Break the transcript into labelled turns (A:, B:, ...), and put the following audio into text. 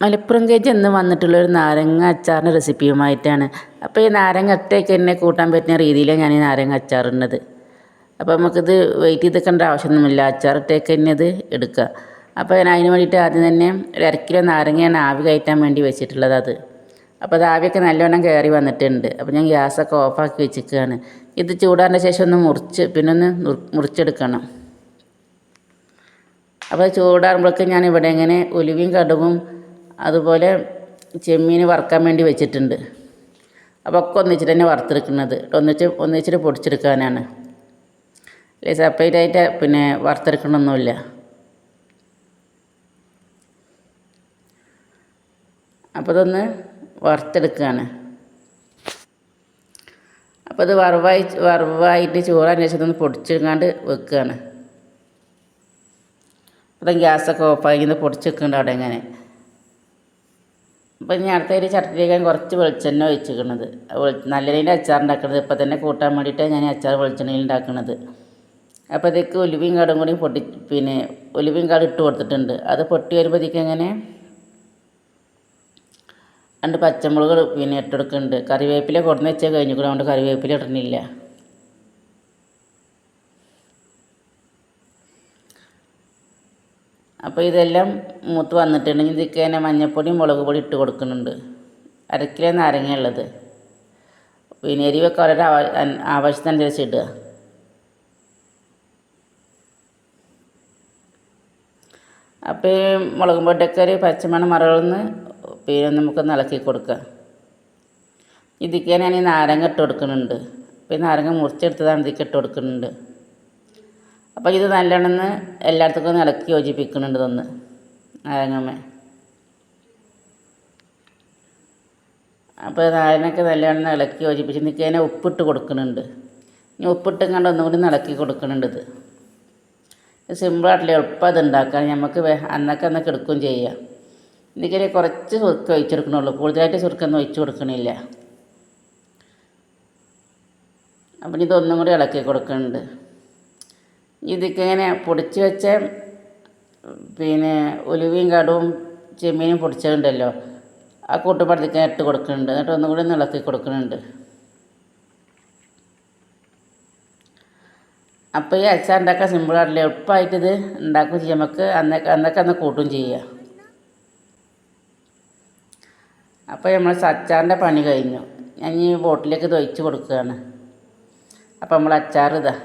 A: Malappuram cage എന്ന് വന്നിട്ടുള്ളൊരു നാരങ്ങ അച്ചാറിൻ്റെ റെസിപ്പിയുമായിട്ടാണ്. അപ്പോൾ ഈ നാരങ്ങ ഒറ്റയ്ക്ക് തന്നെ കൂട്ടാൻ പറ്റുന്ന രീതിയിലാണ് ഞാൻ ഈ നാരങ്ങ അച്ചാറിടുന്നത്. അപ്പോൾ നമുക്കിത് വെയിറ്റ് ചെയ്തെക്കേണ്ട ആവശ്യമൊന്നുമില്ല, അച്ചാർ ഒറ്റയ്ക്ക് തന്നെ ഇത് എടുക്കുക. അപ്പോൾ ഞാൻ അതിന് വേണ്ടിയിട്ട് ആദ്യം തന്നെ ഒരു 1 കിലോ നാരങ്ങയാണ് ആവി കയറ്റാൻ വേണ്ടി വെച്ചിട്ടുള്ളത്. അപ്പോൾ അത് ആവിയൊക്കെ നല്ലോണം കയറി വന്നിട്ടുണ്ട്. അപ്പോൾ ഞാൻ ഗ്യാസൊക്കെ ഓഫാക്കി വെച്ചിരിക്കുകയാണ്. ഇത് ചൂടാറിൻ്റെ ശേഷം ഒന്ന് ഒന്ന് മുറിച്ചെടുക്കണം. അപ്പോൾ ചൂടാറുമ്പോഴേക്ക് ഞാൻ ഇവിടെ ഇങ്ങനെ ഉലുവയും കടുകും അതുപോലെ ചെമ്മീൻ വറുക്കാൻ വേണ്ടി വെച്ചിട്ടുണ്ട്. അപ്പോൾ ഒക്കെ ഒന്നിച്ചിട്ട് തന്നെ വറുത്തെടുക്കുന്നത്, ഒന്നിച്ചിട്ട് പൊടിച്ചെടുക്കാനാണ്. അല്ലെ സെപ്പറേറ്റ് ആയിട്ട് വറുത്തെടുക്കണമൊന്നുമില്ല. അപ്പോൾ ഇതൊന്ന് വറുത്തെടുക്കുകയാണ്. അപ്പോൾ ഇത് വറവായിട്ട് ചൂടാൻ ശേഷം ഇതൊന്ന് പൊടിച്ചെടുക്കാണ്ട് വെക്കുകയാണ്. അപ്പം ഗ്യാസൊക്കെ ഓഫാക്കി ഇത് പൊടിച്ചെടുക്കുന്നുണ്ട് അവിടെ ഇങ്ങനെ. അപ്പോൾ ഇനി അടുത്ത ഒരു ചട്ടിയിലേക്ക് കുറച്ച് വെളിച്ചെണ്ണ ഒഴിച്ചിരിക്കുന്നത്. നല്ലതിൻ്റെ അച്ചാർ ഉണ്ടാക്കുന്നത് ഇപ്പം തന്നെ കൂട്ടാൻ വേണ്ടിയിട്ടാണ് ഞാൻ അച്ചാർ വെളിച്ചെണ്ണയിൽ ഉണ്ടാക്കുന്നത്. അപ്പോൾ ഇതൊക്കെ ഉലുവയും കടും കൂടി ഉലുവയും കടും ഇട്ട് കൊടുത്തിട്ടുണ്ട്. അത് പൊട്ടി വരുമ്പോഴത്തേക്ക് ഇങ്ങനെ 2 പച്ചമുളക് ഇട്ടെടുക്കുന്നുണ്ട്. കറിവേപ്പില കൊടുന്ന് വെച്ചാൽ കഴിഞ്ഞു കൂടെ, അതുകൊണ്ട് കറിവേപ്പില ഇടുന്നില്ല. അപ്പോൾ ഇതെല്ലാം മൂത്ത് വന്നിട്ടുണ്ടെങ്കിൽ ഇതിലേക്ക് തന്നെ മഞ്ഞൾപ്പൊടിയും മുളക് പൊടി ഇട്ട് കൊടുക്കുന്നുണ്ട്. 1 കിലോ നാരങ്ങയുള്ളത്. എരിവൊക്കെ വളരെ ആവശ്യത്തിനനുസരിച്ച് ഇടുക. അപ്പോൾ ഈ മുളക് പൊടിയൊക്കെ ഒരു പച്ചമണം മറന്ന് നമുക്കൊന്ന് ഇളക്കി കൊടുക്കുക. ഇതിലേക്ക് ഞാൻ ഈ നാരങ്ങ ഇട്ട് കൊടുക്കുന്നുണ്ട്. അപ്പോൾ നാരങ്ങ മുറിച്ചെടുത്തതാണ് ഇതിലേക്ക് ഇട്ട് കൊടുക്കുന്നുണ്ട്. അപ്പോൾ ഇത് നല്ലോണം എല്ലായിടത്തേക്കും ഒന്ന് ഇളക്കി യോജിപ്പിക്കുന്നുണ്ട്. ഇതൊന്ന് നാരങ്ങമ്മ. അപ്പോൾ നാരങ്ങയൊക്കെ നല്ലോണം ഇളക്കി യോജിപ്പിച്ച് ഇതിലേക്ക് തന്നെ ഉപ്പിട്ട് കൊടുക്കുന്നുണ്ട്. ഇനി ഉപ്പിട്ട് കണ്ട് ഒന്നുകൂടി ഇളക്കി കൊടുക്കുന്നുണ്ട്. ഇത് സിമ്പിളായിട്ടില്ല, എളുപ്പം അത് ഉണ്ടാക്കാൻ. നമുക്ക് അന്നൊക്കെ എടുക്കുകയും ചെയ്യാം. ഇതിലേക്ക് കുറച്ച് സുർക്ക ഒഴിച്ചെടുക്കണുള്ളൂ, കൂടുതലായിട്ട് സുർക്കൊന്നും ഒഴിച്ച് കൊടുക്കണില്ല. അപ്പം ഇതൊന്നും കൂടി ഇളക്കി കൊടുക്കുന്നുണ്ട്. ഇതിലേക്ക് ഇങ്ങനെ പൊടിച്ച് വെച്ച ഉലുവയും കടുവും ചെമ്മീനും പൊടിച്ചതുണ്ടല്ലോ, ആ കൂട്ടുപാടത്തേക്ക് ഇട്ട് കൊടുക്കുന്നുണ്ട്. എന്നിട്ട് ഒന്നും കൂടി ഇളക്കി കൊടുക്കുന്നുണ്ട്. അപ്പോൾ ഈ അച്ചാർ ഉണ്ടാക്കാൻ സിമ്പിളായിട്ടില്ല, എളുപ്പമായിട്ടിത് ഉണ്ടാക്കുകയും ചെയ്യാം. നമുക്ക് അന്നൊക്കെ കൂട്ടുകയും ചെയ്യാം. അപ്പോൾ നമ്മൾ അച്ചാറിൻ്റെ പണി കഴിഞ്ഞു. ഞാൻ ഈ ബോട്ടിലേക്ക് ഇത് ഒഴിച്ച് കൊടുക്കുകയാണ്. അപ്പോൾ നമ്മൾ അച്ചാർ ഇതാ